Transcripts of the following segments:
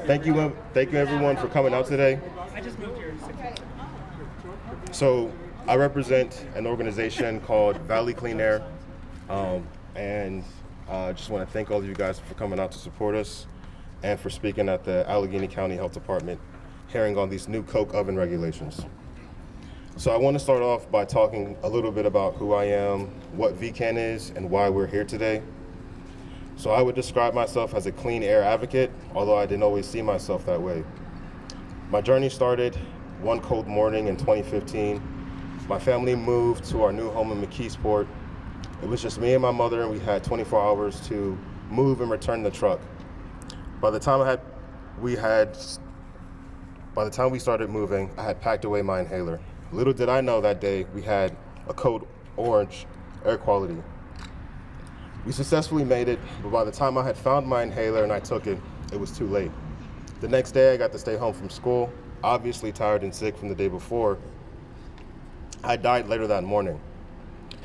Thank you everyone for coming out today. I just moved here. So I represent an organization called Valley Clean Air, and I just want to thank all of you guys for coming out to support us and for speaking at the Allegheny County Health Department hearing on these new coke oven regulations. So I want to start off by talking a little bit about who I am, what VCAN is, and why we're here today. So I would describe myself as a clean air advocate, although I didn't always see myself that way. My journey started one cold morning in 2015. My family moved to our new home in McKeesport. It was just me and my mother, and we had 24 hours to move and return the truck. By the time we started moving, I had packed away my inhaler. Little did I know that day we had a code orange air quality. We successfully made it, but by the time I had found my inhaler and I took it, it was too late. The next day I got to stay home from school, obviously tired and sick from the day before. I died later that morning.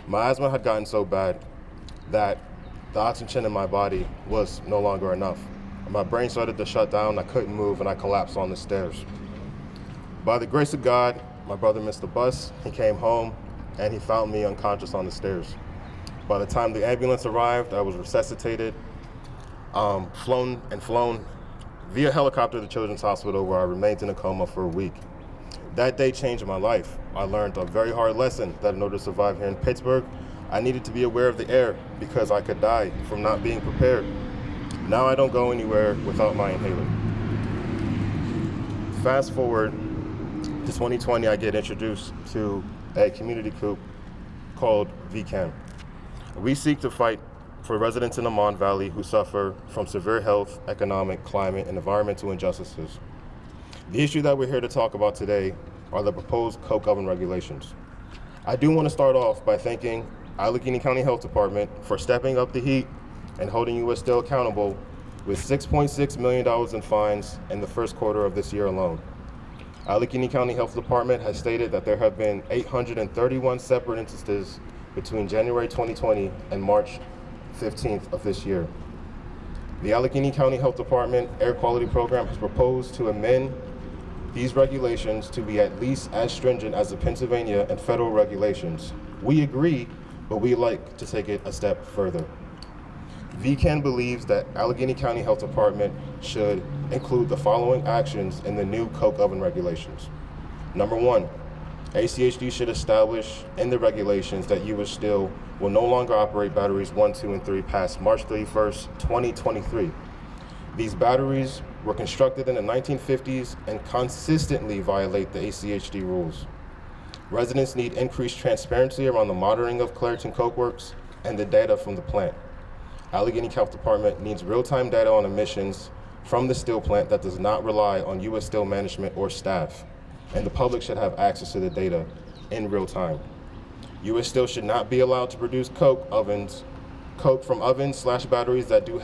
My asthma had gotten so bad that the oxygen in my body was no longer enough. My brain started to shut down, I couldn't move, and I collapsed on the stairs. By the grace of God, my brother missed the bus. He came home and he found me unconscious on the stairs. By the time the ambulance arrived, I was resuscitated, flown via helicopter to Children's Hospital, where I remained in a coma for a week. That day changed my life. I learned a very hard lesson that in order to survive here in Pittsburgh, I needed to be aware of the air because I could die from not being prepared. Now I don't go anywhere without my inhaler. Fast forward to 2020, I get introduced to a community group called VCAN. We seek to fight for residents in the Mon Valley who suffer from severe health, economic, climate, and environmental injustices. The issue that we're here to talk about today are the proposed coke oven regulations. I do want to start off by thanking Allegheny County Health Department for stepping up the heat and holding U.S. Steel accountable with $6.6 million in fines in the first quarter of this year alone. Allegheny County Health Department has stated that there have been 831 separate instances between January 2020 and March 15th of this year. The Allegheny County Health Department Air Quality Program has proposed to amend these regulations to be at least as stringent as the Pennsylvania and federal regulations. We agree, but we like to take it a step further. VCAN believes that Allegheny County Health Department should include the following actions in the new coke oven regulations. Number one, ACHD should establish in the regulations that U.S. Steel will no longer operate batteries 1, 2, and 3 past March 31st, 2023. These batteries were constructed in the 1950s and consistently violate the ACHD rules. Residents need increased transparency around the monitoring of Clairton Coke Works and the data from the plant. Allegheny Health Department needs real-time data on emissions from the steel plant that does not rely on U.S. Steel management or staff, and the public should have access to the data in real time. U.S. Steel should not be allowed to produce coke from ovens/batteries that do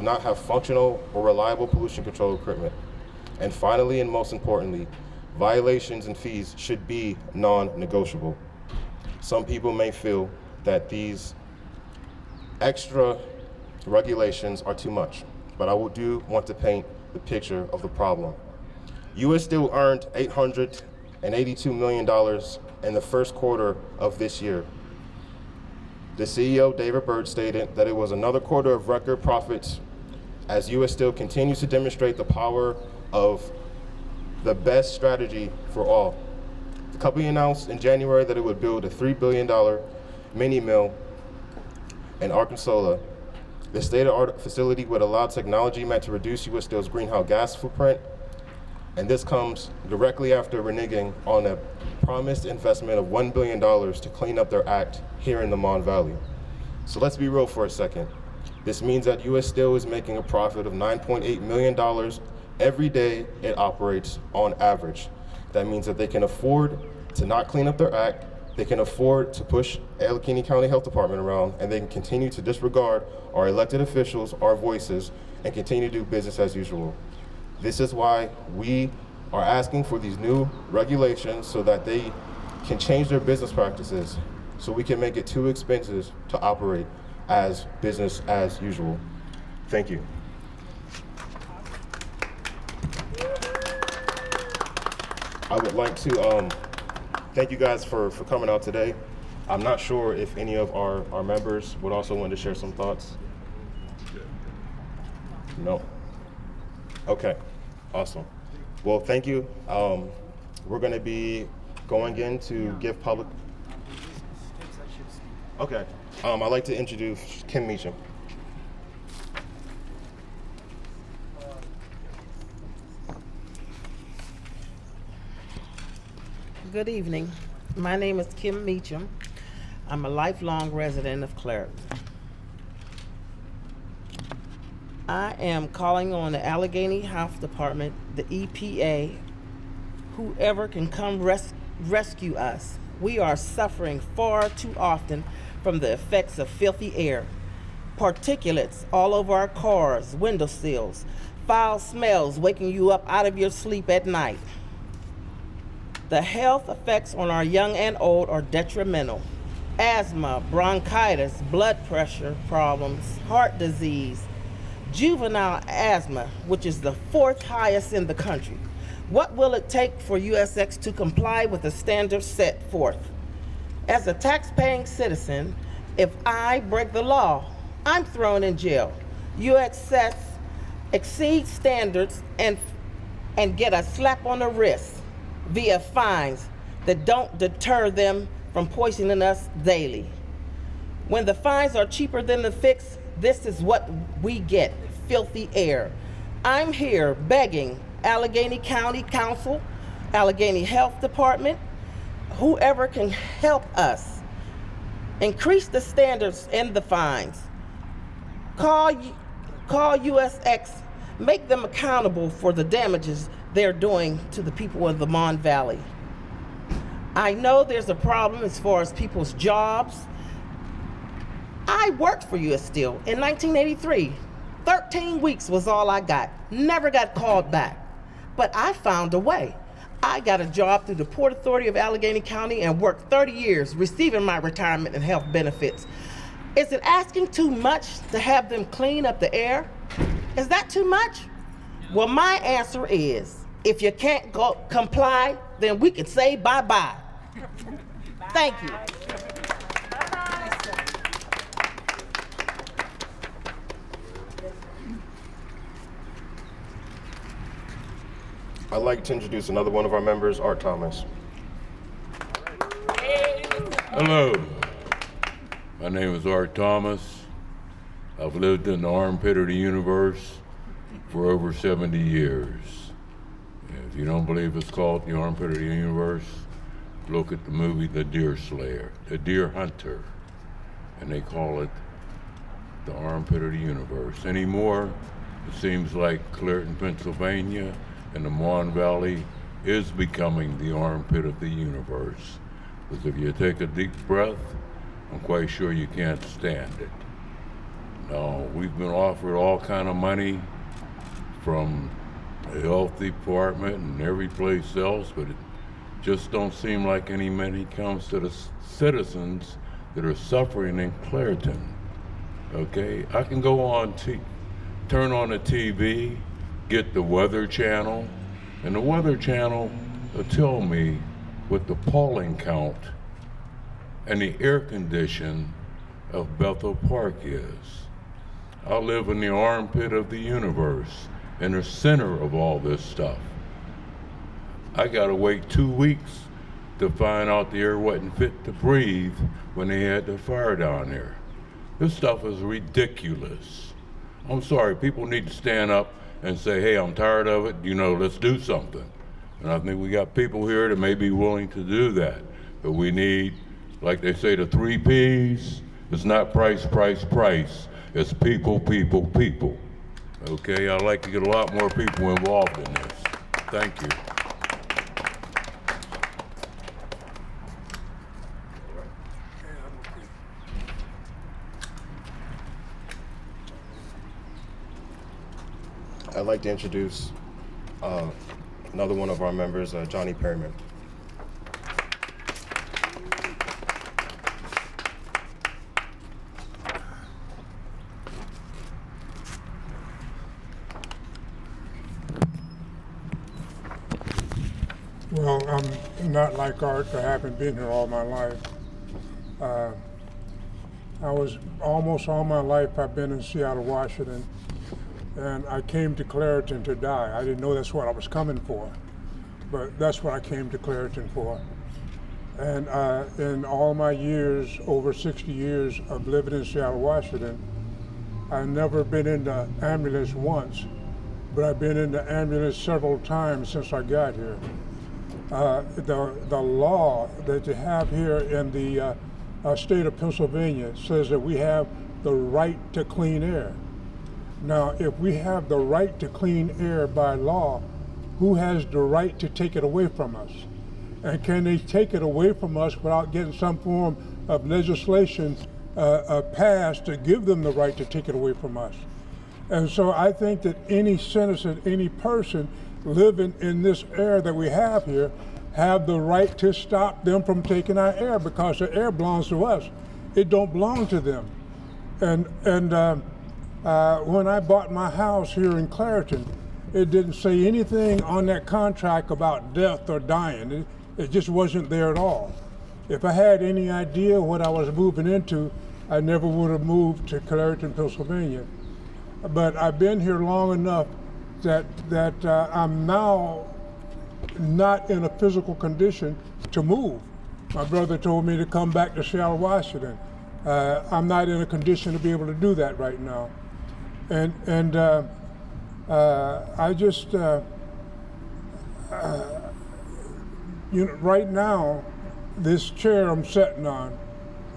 not have functional or reliable pollution control equipment. And finally, and most importantly, violations and fees should be non-negotiable. Some people may feel that these extra regulations are too much, but I do want to paint the picture of the problem. U.S. Steel earned $882 million in the first quarter of this year. The CEO, David Byrd, stated that it was another quarter of record profits as U.S. Steel continues to demonstrate the power of the best strategy for all. The company announced in January that it would build a $3 billion mini mill in Arkansas. The state-of-the-art facility would allow technology meant to reduce U.S. Steel's greenhouse gas footprint, and this comes directly after reneging on a promised investment of $1 billion to clean up their act here in the Mon Valley. So let's be real for a second. This means that U.S. Steel is making a profit of $9.8 million every day it operates on average. That means that they can afford to not clean up their act, they can afford to push Allegheny County Health Department around, and they can continue to disregard our elected officials, our voices, and continue to do business as usual. This is why we are asking for these new regulations so that they can change their business practices so we can make it too expensive to operate as business as usual. Thank you. I would like to thank you guys for coming out today. I'm not sure if any of our members would also want to share some thoughts. No? Okay, awesome. Well, thank you. We're going to be going in to give public. Okay. I'd like to introduce Kim Meacham. Good evening. My name is Kim Meacham. I'm a lifelong resident of Clairton. I am calling on the Allegheny Health Department, the EPA, whoever can come rescue us. We are suffering far too often from the effects of filthy air. Particulates all over our cars, windowsills, foul smells waking you up out of your sleep at night. The health effects on our young and old are detrimental. Asthma, bronchitis, blood pressure problems, heart disease, juvenile asthma, which is the 4th highest in the country. What will it take for USX to comply with the standards set forth? As a tax-paying citizen, if I break the law, I'm thrown in jail. USX exceeds standards and get a slap on the wrist via fines that don't deter them from poisoning us daily. When the fines are cheaper than the fix, this is what we get: filthy air. I'm here begging Allegheny County Council, Allegheny Health Department, whoever can help us increase the standards and the fines. Call USX, make them accountable for the damages they're doing to the people of the Mon Valley. I know there's a problem as far as people's jobs. I worked for US Steel in 1983. 13 weeks was all I got. Never got called back. But I found a way. I got a job through the Port Authority of Allegheny County and worked 30 years receiving my retirement and health benefits. Is it asking too much to have them clean up the air? Is that too much? Well, my answer is, if you can't comply, then we can say bye-bye. Thank you. I'd like to introduce another one of our members, Art Thomas. Hello, my name is Art Thomas. I've lived in the armpit of the universe for over 70 years. If you don't believe it's called the armpit of the universe, look at the movie The Deer Slayer, The Deer Hunter, and they call it the armpit of the universe. Anymore, it seems like Clairton, Pennsylvania, and the Mon Valley is becoming the armpit of the universe. Because if you take a deep breath, I'm quite sure you can't stand it. Now, we've been offered all kind of money from the health department and every place else, but it just don't seem like any money comes to the citizens that are suffering in Clairton. Okay, I can go on, turn on the TV, get the Weather Channel, and the Weather Channel will tell me what the polling count and the air condition of Bethel Park is. I live in the armpit of the universe, in the center of all this stuff. I gotta wait 2 weeks to find out the air wasn't fit to breathe when they had the fire down there. This stuff is ridiculous. I'm sorry, people need to stand up and say, hey, I'm tired of it, let's do something. And I think we got people here that may be willing to do that. But we need, like they say, the 3 Ps. It's not price, price, price. It's people, people, people. Okay, I'd like to get a lot more people involved in this. Thank you. I'd like to introduce another one of our members, Johnny Perryman. Well, I'm not like Art. I haven't been here all my life. I was almost all my life I've been in Seattle, Washington, and I came to Clairton to die. I didn't know that's what I was coming for, but that's what I came to Clairton for. And in all my years, over 60 years of living in Seattle, Washington, I've never been in the ambulance once, but I've been in the ambulance several times since I got here. The law that you have here in the state of Pennsylvania says that we have the right to clean air. Now, if we have the right to clean air by law, who has the right to take it away from us? And can they take it away from us without getting some form of legislation passed to give them the right to take it away from us? And so I think that any citizen, any person living in this air that we have here, have the right to stop them from taking our air, because the air belongs to us. It don't belong to them. And when I bought my house here in Clairton, it didn't say anything on that contract about death or dying. It just wasn't there at all. If I had any idea what I was moving into, I never would have moved to Clairton, Pennsylvania. But I've been here long enough that I'm now not in a physical condition to move. My brother told me to come back to Seattle, Washington. I'm not in a condition to be able to do that right now. And I just, right now, this chair I'm sitting on,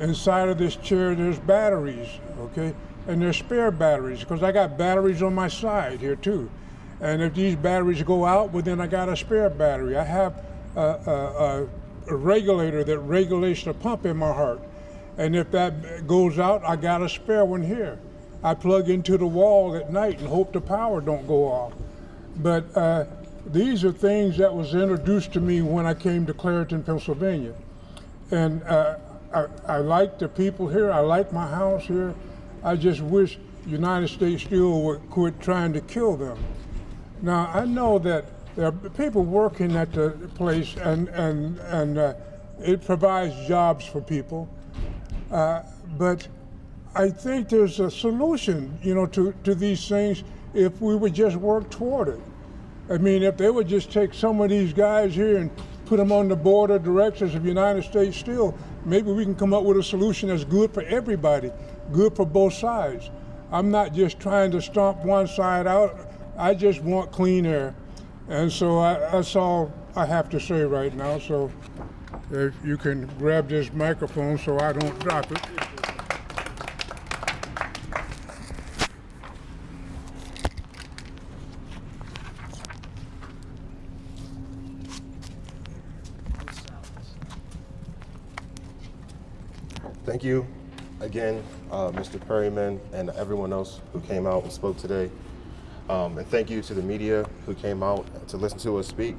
inside of this chair there's batteries, okay? And there's spare batteries, because I got batteries on my side here too. And if these batteries go out, well then I got a spare battery. I have a regulator that regulates the pump in my heart. And if that goes out, I got a spare one here. I plug into the wall at night and hope the power don't go off. But these are things that was introduced to me when I came to Clairton, Pennsylvania. And I like the people here, I like my house here. I just wish United States Steel would quit trying to kill them. Now, I know that there are people working at the place and it provides jobs for people. But I think there's a solution, to these things if we would just work toward it. I mean, if they would just take some of these guys here and put them on the board of directors of United States Steel, maybe we can come up with a solution that's good for everybody, good for both sides. I'm not just trying to stomp one side out. I just want clean air. And so that's all I have to say right now. So if you can grab this microphone so I don't drop it. Thank you again, Mr. Perryman, and everyone else who came out and spoke today. And thank you to the media who came out to listen to us speak.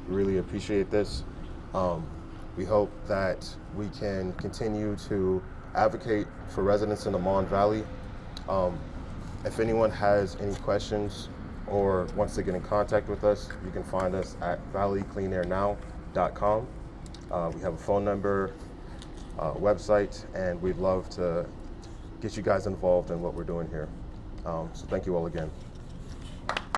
We really appreciate this. We hope that we can continue to advocate for residents in the Mon Valley. If anyone has any questions or wants to get in contact with us, you can find us at valleycleanairnow.com. We have a phone number, website, and we'd love to get you guys involved in what we're doing here. So thank you all again.